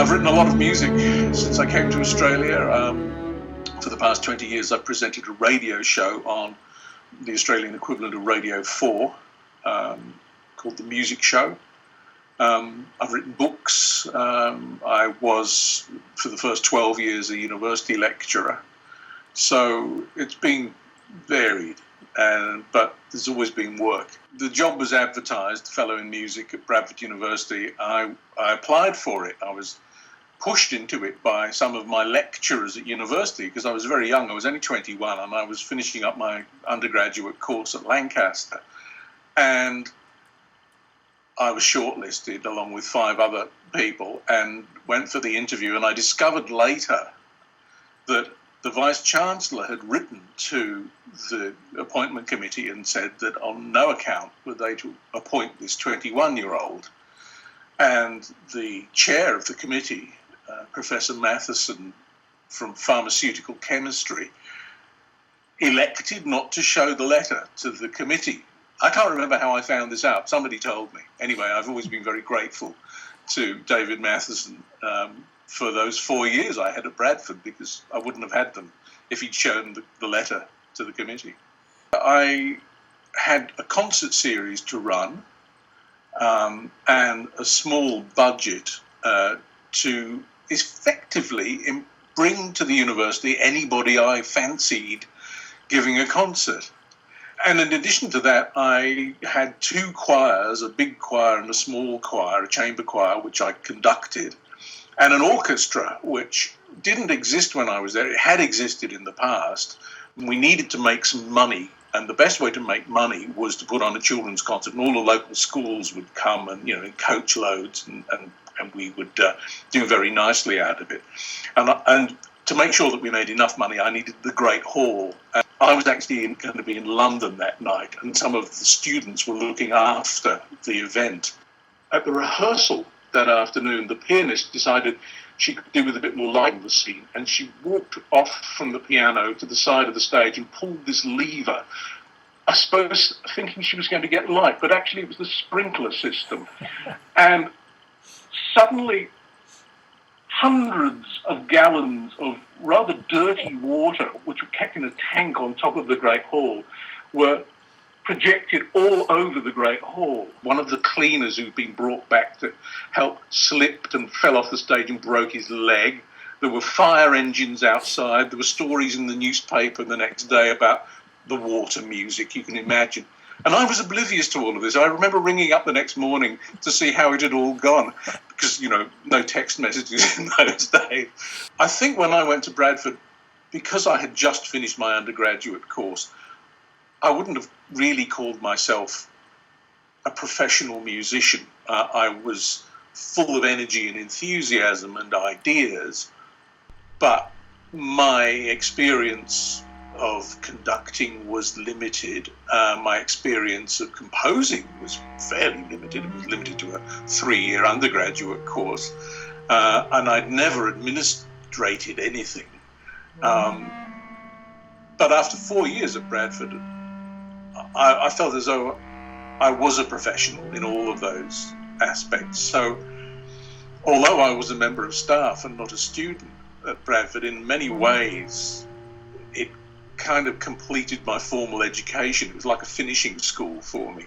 I've written a lot of music since I came to Australia. For the past 20 years, I've presented a radio show on the Australian equivalent of Radio 4, called The Music Show. I've written books. I was, for the first 12 years, a university lecturer. So it's been varied, but there's always been work. The job was advertised, Fellow in Music at Bradford University. I applied for it. I was pushed into it by some of my lecturers at university because I was very young. I was only 21 and I was finishing up my undergraduate course at Lancaster. And I was shortlisted along with 5 other people and went for the interview. And I discovered later that the Vice-Chancellor had written to the appointment committee and said that on no account were they to appoint this 21-year-old. And the chair of the committee, Professor Matheson from pharmaceutical chemistry, elected not to show the letter to the committee. I can't remember how I found this out. Somebody told me. Anyway, I've always been very grateful to David Matheson for those 4 years I had at Bradford, because I wouldn't have had them if he'd shown the letter to the committee. I had a concert series to run and a small budget to effectively bring to the university anybody I fancied giving a concert. And in addition to that, I had 2 choirs, a big choir and a small choir, a chamber choir, which I conducted, and an orchestra, which didn't exist when I was there. It had existed in the past. We needed to make some money, and the best way to make money was to put on a children's concert, and all the local schools would come and, in coach loads, and we would do very nicely out of it. And to make sure that we made enough money, I needed the Great Hall. And I was actually going to be in London that night, and some of the students were looking after the event. At the rehearsal that afternoon, the pianist decided she could do with a bit more light in the scene, and she walked off from the piano to the side of the stage and pulled this lever, I suppose thinking she was going to get light, but actually it was the sprinkler system. And suddenly hundreds of gallons of rather dirty water, which were kept in a tank on top of the Great Hall, were projected all over the Great Hall. One of the cleaners who'd been brought back to help slipped and fell off the stage and broke his leg. There were fire engines outside. There were stories in the newspaper the next day about the water music, you can imagine. And I was oblivious to all of this. I remember ringing up the next morning to see how it had all gone, because, no text messages in those days. I think when I went to Bradford, because I had just finished my undergraduate course, I wouldn't have really called myself a professional musician. I was full of energy and enthusiasm and ideas, but my experience of conducting was limited. My experience of composing was fairly limited. It was limited to a 3-year undergraduate course, and I'd never administrated anything. But after 4 years at Bradford, I felt as though I was a professional in all of those aspects. So although I was a member of staff and not a student at Bradford, in many ways it kind of completed my formal education. It was like a finishing school for me.